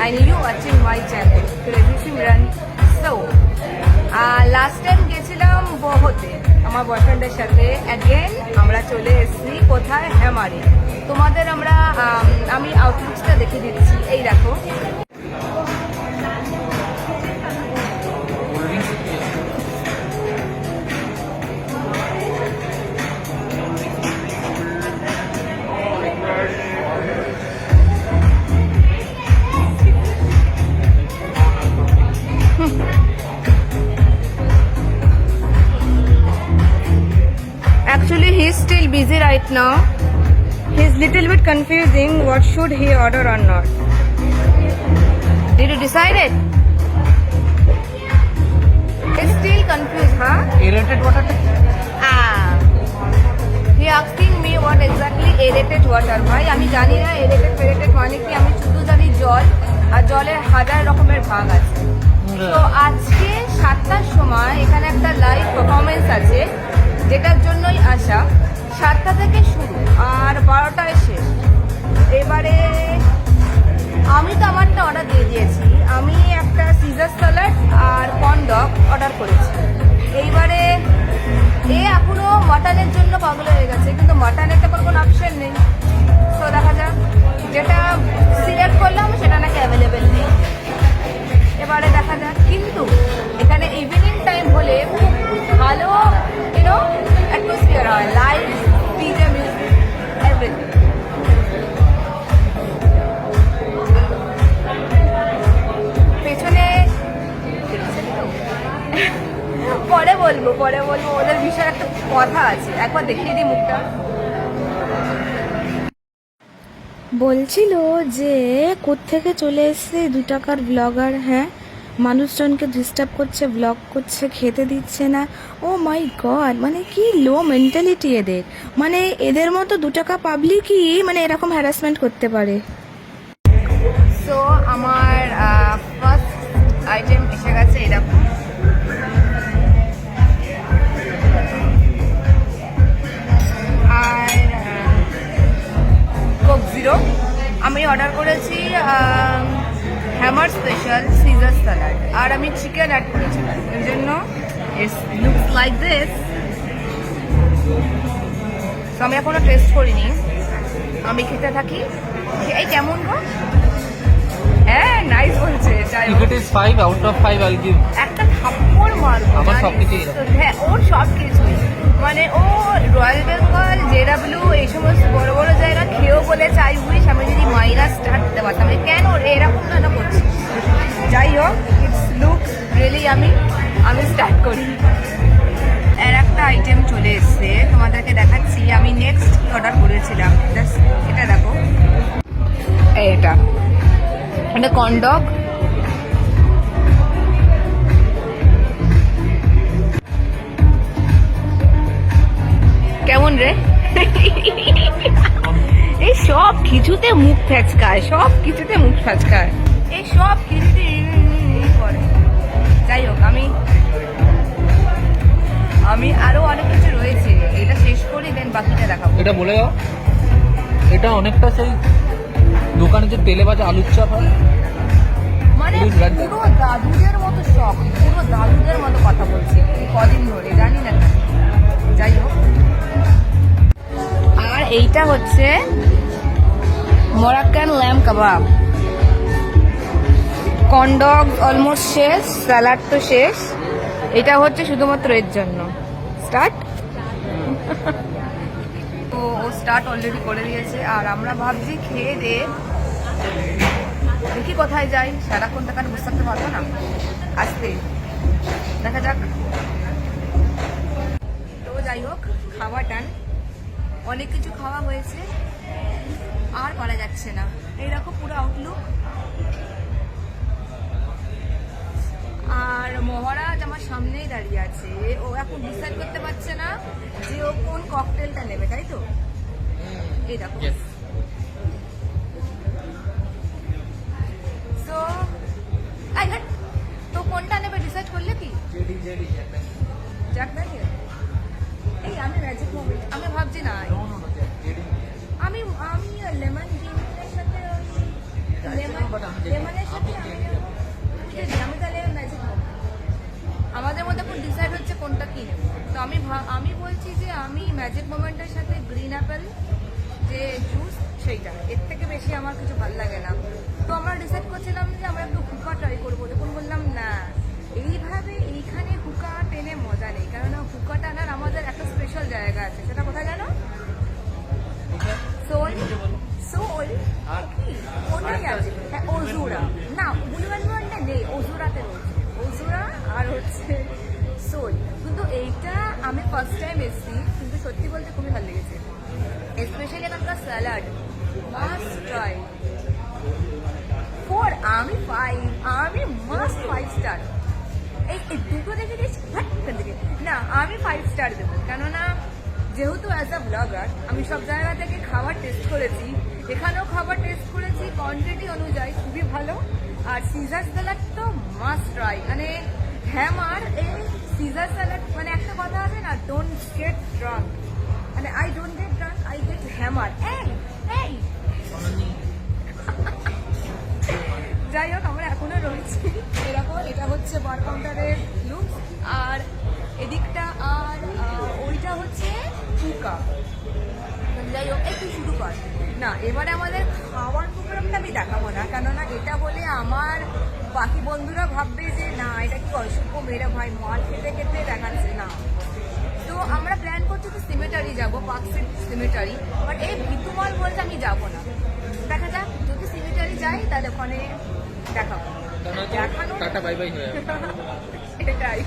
and you watching my channel Crazy Simran. So last time গেছিলাম বহতে আমার বয়ফ্রেন্ডের সাথে, অ্যাগেন আমরা চলে এসেছি কোথায়, হ্যামারে। তোমাদের আমি আউটলুকসটা দেখে দিচ্ছি, এই দেখো। Actually, he's still busy right now. He's little bit confusing. What should he order or not? Did you decide it? He's still confused, huh? Aerated water. He asking me what exactly aerated water. ভাই আমি জানি না aerated মানে কি, আমি শুধু জানি জল, আর জলের হাজার রকমের ভাগ আছে। তো আজকে 7টার সময় এখানে একটা লাইভ পারফরমেন্স আছে, যেটার জন্যই আসা। 7টা থেকে শুরু আর 12টায় শেষ। এবারে আমি তো আমারটা অর্ডার দিয়ে দিয়েছি। আমি একটা সিজার স্যালাড আর কর্ন ডগ অর্ডার করেছি। এইবারে এখনো মাটনের জন্য পাগল হয়ে গেছে, কিন্তু মাটনের তো কোনো অপশন নেই। তো দেখা যাক, যেটা সিলেক্ট করলাম সেটা নাকি অ্যাভেলেবেল নেই। এবারে দেখা যাক, কিন্তু এখানে ইভিনিং টাইম হলে খুব ভালো অ্যাটমসফিয়ার হয়, লাইভ ডিজে মিউজিক এভরিথিং। পেছনে পরে বলবো ওদের বিষয়ে একটা কথা আছে, একবার দেখিয়ে দিই মুখটা। বলছিল যে কোত্থেকে চলে এসছে 2 টাকার ব্লগার, হ্যাঁ মানুষজনকে ডিস্টার্ব করছে, ব্লগ করছে, খেতে দিচ্ছে না। ও মাই গড, মানে কি লো মেন্টালিটি এদের, মানে এদের মতো 2 টাকা পাবলিকই মানে এরকম হ্যারাসমেন্ট করতে পারে। সো আমার ফার্স্ট আইটেম এসে গেছে, এরকম আর কোক জিরো। আমি অর্ডার করেছি হ্যামার স্পেশাল সিজার স্যালাড, আর আমি চিকেন অ্যাড করেছিলাম, এই জন্য ইটস লুকস লাইক দিস। তো আমি এখনো টেস্ট করিনি, আমি খেতে থাকি। এই কেমন গো? হ্যাঁ নাইস বলছে। If it is 5 out of 5, I'll give. একটা থাপ্পড় মারবো। আমার সবকিছুই হ্যাঁ, ওর সব কিছুই, মানে ও রয়্যাল বেঙ্গল, জেডাব্লিউ এই সমস্ত বড় বড় জায়গা খেয়েও বলেছে আই উইশ আমি যদি মাইনাস স্টার্ট দিতে পারতাম। কেন এরকম না করছি? যাই হোক, ইটস লুক রিয়েলি আমি স্টার্ট করি। এর একটা আইটেম চলে এসছে, তোমাদেরকে দেখাচ্ছি। আমি নেক্সট অর্ডার করেছিলাম, এটা দেখো, এটা কর্ন ডগ। কেমন রে? এই সব কিছুতে মুখ ফ্যাচকায়, এই সব কিছুতে করে। যাই হোক, আমি আরো অনেক কিছু রয়েছে, এটা শেষ করি দেন বাকিটা দেখাবো। এটা বলে দাও, এটা অনেকটা সেই দোকানে যে তেলে ভাজা আলুর চপ হয়, মানে পুরো দাদুদের মতো শখ, পুরো দাদুদের মতো কথা বলছি কদিন ধরে, জানি না। যাই হোক, আর এইটা হচ্ছে মরাক্কান ল্যাম্ব কাবাব। কর্ন ডগ অলমোস্ট শেষ, স্যালাড তো শেষ, এটা হচ্ছে শুধুমাত্র এর জন্য। স্টার্ট। তো ও স্টার্ট অলরেডি করে দিয়েছে, আর আমরা ভাবছি খেয়ে দিয়ে দেখি কোথায় যাই। সারাক্ষণ টাকা বসে থাকতে পারবো না, আসতে দেখা যাক। তো যাই হোক, খাওয়া টান, অনেক কিছু খাওয়া হয়েছে, আর করা যাচ্ছে না। এইরকম পুরো আউটলুক। আর মহারাজ আমার সামনেই দাঁড়িয়ে আছে, ও এখন ডিসাইড করতে পারছে না যে ও কোন ককটেলটা নেবে, তাই তো? এই দেখো। তো কোনটা নেবে ডিসাইড করলে কি? Jack Daniel. এই আমি ম্যাজিক মোমেন্ট, আমি ভাবছি না, আমি লেমন ড্রিঙ্কের সাথে লেমন লেমনের সাথে ঠিক আছে, আমি তাহলে ম্যাজিক আমাদের মধ্যে এখন ডিসাইড হচ্ছে কোনটা কি নেব। তো আমি বলছি যে আমি ম্যাজিক মোমেন্টের সাথে গ্রিন অ্যাপেল যে জুস সেইটা, এর থেকে বেশি আমার কিছু ভালো লাগে না। তো আমরা ডিসাইড করছিলাম যে আমরা একটু হুকা ট্রাই করবো, তখন বললাম না এইভাবে এইখানে হুকা টেনে মজা নেই, কেননা হুকা টানার আমাদের একটা স্পেশাল জায়গা আছে, সেটা কোথায় জানো? সোল সোল ওটাই আছে, হ্যাঁ ওজুরা না, বুলুয়ানটা নেই, ওজুরাতে রয়েছে, ওজুরা আর হচ্ছে সোল। কিন্তু এইটা আমি ফার্স্ট টাইম এসেছি, কিন্তু সত্যি বলতে খুবই ভালো লেগেছে, স্পেশালি এখানকার স্যালাড মাস্ট ট্রাই। আমি মাস্ট 5 স্টার। এই দুটো দেখে দিয়েছি না, আমি 5 স্টার দেবো, কেননা যেহেতু অ্যাজ আ ব্লগার আমি সব জায়গা থেকে খাবার টেস্ট করেছি, এখানেও খাবার টেস্ট করেছি, কোয়ান্টিটি অনুযায়ী খুবই ভালো। আর সিজার স্যালাড তো মাস্ট ট্রাই, মানে হ্যামার এই সিজার স্যালাড, মানে একটা কথা আছে না, ডোন্ট গেট ড্রাঙ্ক, মানে I don't get drunk, I get hammer. এই যাই হোক, আমরা এখনো রয়েছি এরকম। এটা হচ্ছে বার কাউন্টারের লুক, আর এদিকটা আর ওইটা হচ্ছে হুকা। যাই হোক, একটু শুরু কর না, এবারে আমাদের খাওয়ার প্রোগ্রামটা আমি দেখাবো না, কেননা এটা বলে আমার বাকি বন্ধুরা ভাববে যে না এটা কি অসভ্য মেয়েরা ভাই মাল খেতে খেতে দেখাচ্ছে না। তো আমরা প্ল্যান করছি তো সিমেটারি যাবো, পার্ক স্ট্রিট সিমেটারি, বাট এই ভিতুমাল বলতে আমি যাবো না, দেখা যাক যদি সিমেটারি যাই তাহলে ওখানে দেখাবো, দেখানো টাটা বাই বাই হয়ে এটাই।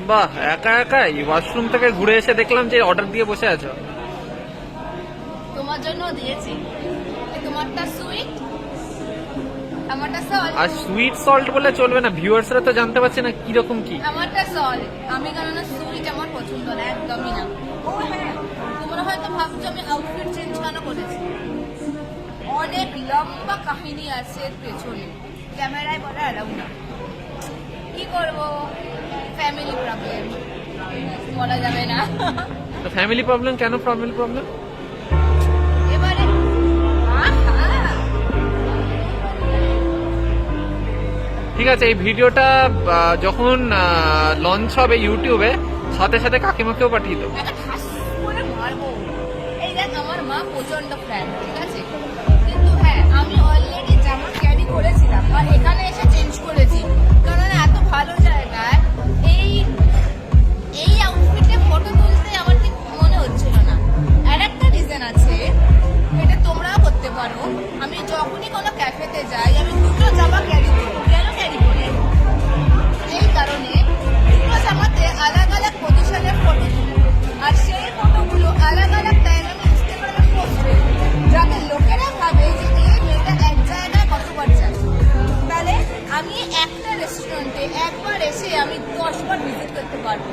বাহ, একা একাই ওয়াশরুম থেকে ঘুরে এসে দেখলাম যে অর্ডার দিয়ে বসে আছো। তোমার জন্য দিয়েছি, তোমারটা সুইট, আমারটা সল্ট। আর সুইট সল্ট বলে চলবে না, ভিউয়ার্সরা তো জানতে পারছে না কিরকম কি। আমারটা সল্ট, আমি কেননা সুইট আমার পছন্দ না, একদমই না। ও হ্যাঁ, তোমরা হয়তো ভাবছো আমি আউটফিট চেঞ্জ কেন করেছি, অনেক লম্বা কাহিনী আছে এর পেছনে, ক্যামেরায় বলা এলাও না, কি করবো, ফ্যামিলি প্রবলেম, বলা যাবে না। ফ্যামিলি প্রবলেম কেন? ফ্যামিলি প্রবলেম এবারে ঠিক আছে, এই ভিডিওটা যখন লঞ্চ হবে ইউটিউবে, সাথে সাথে কাকিমাকেও পাঠিয়ে দেবো। একটা ঠাস করে মারবো। এই দেখ, আমার মা প্রচন্ড ফ্যান, ঠিক আছে, কিন্তু হ্যাঁ আমি অলরেডি জামা ক্যারি করেছিলাম আর এখানে এসে চেঞ্জ করেছি, কারণ এত ভালো জায়গায় এই আউটফিটে ফটো তুলতে আমার ঠিক মনে হচ্ছিল না। আর একটা রিজন আছে, এটা তোমরাও করতে পারো, আমি যখনই কোনো ক্যাফেতে যাই আমি দুটো জামা ক্যারি করি। কেন ক্যারি করি? এই কারণে দুটো জামাতে আলাদা আলাদা পজিশনের ফটো তুলি, আর সেই ফটোগুলো আলাদা আলাদা টাইমে আমি ইনস্টাগ্রামে পোস্ট করি, যাতে লোকেরা ভাবে যে এই মেয়েটা এক জায়গায় কতবার যায়। তাহলে আমি একটা রেস্টুরেন্টে একবার এসে আমি 10 বার ভিজিট করতে পারবো,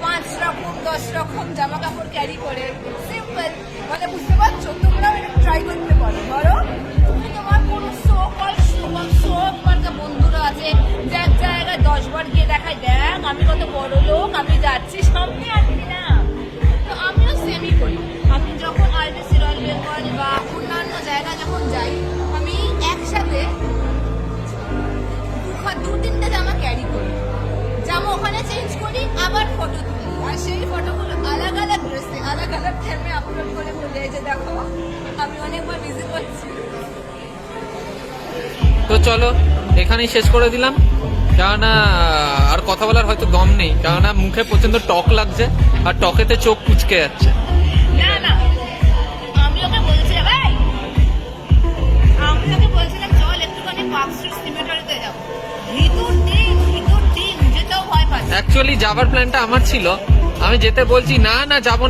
5 রকম 10 রকম জামা কাপড় ক্যারি করে, সিম্পল। মানে বুঝতে পারছো, তোমরাও এটা ট্রাই করতে পারো। ধরো তুমি তোমার কোনো সব মার্কা বন্ধুরা আছে যে এক জায়গায় 10 বার গিয়ে দেখায়, দেখ আমি কত বড় লোক, আমি যাচ্ছি সামনে আসছি না। তো আমিও সেমই করি, আমি যখন আরবিসি রয়্যাল বেঙ্গল বা অন্যান্য জায়গায় যখন যাই, আমি একসাথে 2-3টে জামা ক্যারি করি, জামা ওখানে চেঞ্জ করি, আবার ফটো তুলি, আর সেই ফটোগুলো আলাদা আলাদা ড্রেসে আলাদা আলাদা টাইমে আপলোড করে বলে যে দেখো আমি অনেকবার ভিজিট করছি। তো চলো এখানেই শেষ করে দিলাম, কেননা আর কথা বলার হয়তো দম নেই, কেননা মুখে প্রচন্ড টক লাগছে আর টকেতে চোখ কুচকে যাচ্ছে। না না, আমি ওকে বলছিলাম চল একটুখানি পার্ক স্ট্রিট সিমেটারিতে যাবো, ভিতর দিন যেতেও ভয় পাচ্ছি। অ্যাকচুয়ালি যাবার প্ল্যানটা আমার ছিল, আমি যেতে বলছি না না যাবো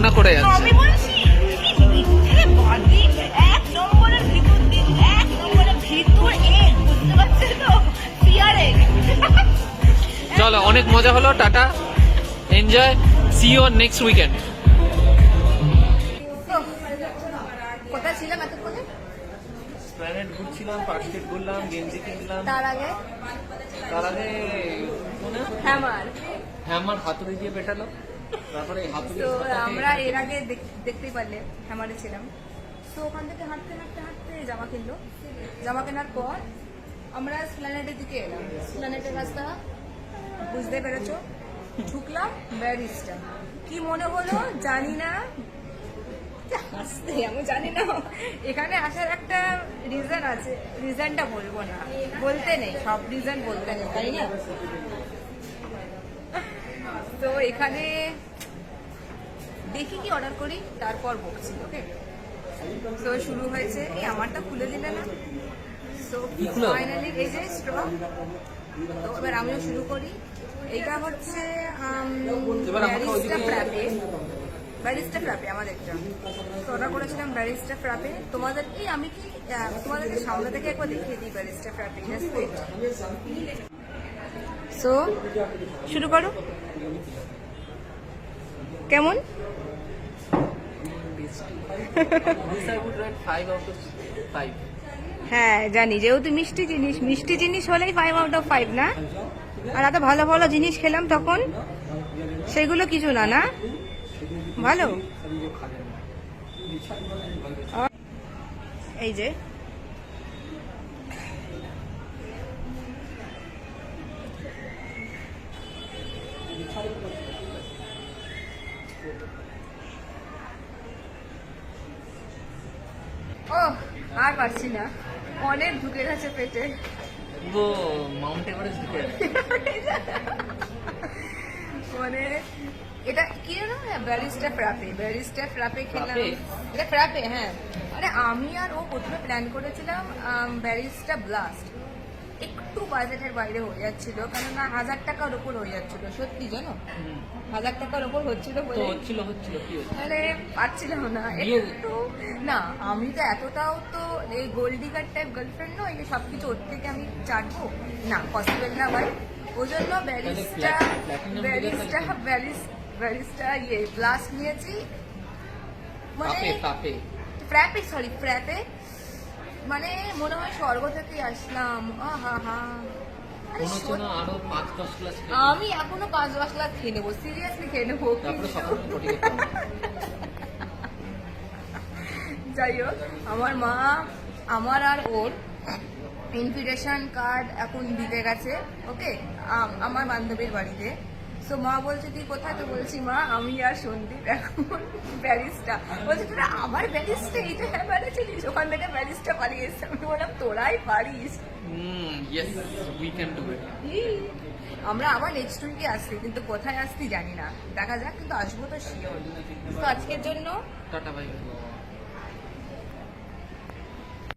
না করে যাচ্ছে। আমি বলছি এক নম্বরের ভিতর দিন, এক নম্বরের ভিতর বুঝতে পারছি তো পিয়ারে। চলো, অনেক মজা হলো, tata, enjoy, see you on next weekend. কোথায় ছিলাম এতক্ষণে? প্ল্যানেট ঘুরছিলাম, পার্ক স্ট্রিট ঘুরলাম, গেঞ্জি কিনলাম, তার আগে হ্যামার হাতুড়ি দিয়ে পেটালো, তারপরে তো আমরা এর আগে দেখতেই পারলে হ্যামারে ছিলাম, তো ওখান থেকে হাঁটতে হাঁটতে হাঁটতে জামা কিনলো। জামা কেনার পর আমরা স্প্ল্যানেডের দিকে এলাম। স্প্ল্যানেডের রাস্তা বুঝতে পেরেছো, ঢুকলাম ব্যারিস্টা। কি মনে হলো জানি না, হাসতে আমি জানি না। এখানে আসার একটা রিজন আছে, রিজনটা বলবো না, বলতে নেই, সব রিজন বলতে নেই, তাই না? তো এখানে দেখি কি অর্ডার করি, তারপর বকছি। ওকে, তো শুরু হয়েছে। এই আমারটা খুলে দিলে না। সো ফাইনালি এই যে স্ট্র। তো এবার আমিও শুরু করি। এইটা হচ্ছে ব্যারিস্টা ফ্র্যাপে। ব্যারিস্টা ফ্র্যাপে আমাদেরটা। তো অর্ডার করেছিলাম ব্যারিস্টা ফ্র্যাপে। তোমাদের এই আমি কি তোমাদেরকে সামনে থেকে একবার দেখিয়ে দিই ব্যারিস্টা ফ্র্যাপে। সো শুরু করো। কেমন? হ্যাঁ জানি, যেহেতু মিষ্টি জিনিস হলেই 5 আউট অফ 5 না? আর এত ভালো ভালো জিনিস খেলাম তখন, সেগুলো কিছু না, না ভালো। এই যে ও আর পারছি না, অনেক ঢুকে গেছে পেটে। তো মাউন্ট এভারেস্ট ঢুকে যাচ্ছে। মানে এটা কি না, ব্যারিস্টা ফ্র্যাপে। ব্যারিস্টা ফ্র্যাপে খেলাম। ফ্র্যাপে? এটা ফ্র্যাপে, হ্যাঁ। আরে আমি আর ও প্রথমে প্ল্যান করেছিলাম ব্যারিস্টা ব্লাস্ট। একটু বাজেটের বাইরে হয়ে যাচ্ছিল, কেননা 1000 টাকার উপর হয়ে যাচ্ছিল। সত্যি জানো, 1000 টাকার উপর হচ্ছিল তো বলে হচ্ছিল কি হচ্ছে? আরে পারছিলাম না একটু। না আমি তো এতটাও তো এই গোল্ড ডিগার টাইপ গার্লফ্রেন্ড নয় যে সবকিছু ওর থেকে আমি চাটবো, না পসিবল না ভাই। ওই জন্য ব্যারিস্টা ইয়ে ব্লাস্ট নিয়েছি। মানে ফ্র্যাপে, সরি ফ্র্যাপে। মানে মনে হয় স্বর্গ থেকে আসলাম। আহা হা, আরো 5-10 ক্লাস আমি এখনো 5-10 লাখ খেয়ে নেবো, সিরিয়াসলি খেয়ে নেবো। তারপরে সকালে পটি করতে হবে। যাই হোক, আমার মা আমার আর ওর ইনভিটেশন কার্ড এখন দিতে গেছে। ওকে, আমার বান্ধবীর বাড়িতে। সো মা বলছে তুই কোথায়? তো বলছি মা আমি আর সন্দীপ এখন ব্যারিস্টা। বলছে তোরা আবার ব্যারিস্টা? এইটা হ্যাঁ বেড়েছিলিস, ওখান থেকে ব্যারিস্টা পালিয়ে এসছে। আমি বললাম তোরাই পারিস। Yes we can do it. আমরা আবার নেক্সট উইকে আসছি, কিন্তু কোথায় আসছি জানি না, দেখা যাক, কিন্তু আসবো তো শিওর। তো আজকের জন্য টাটা বাই।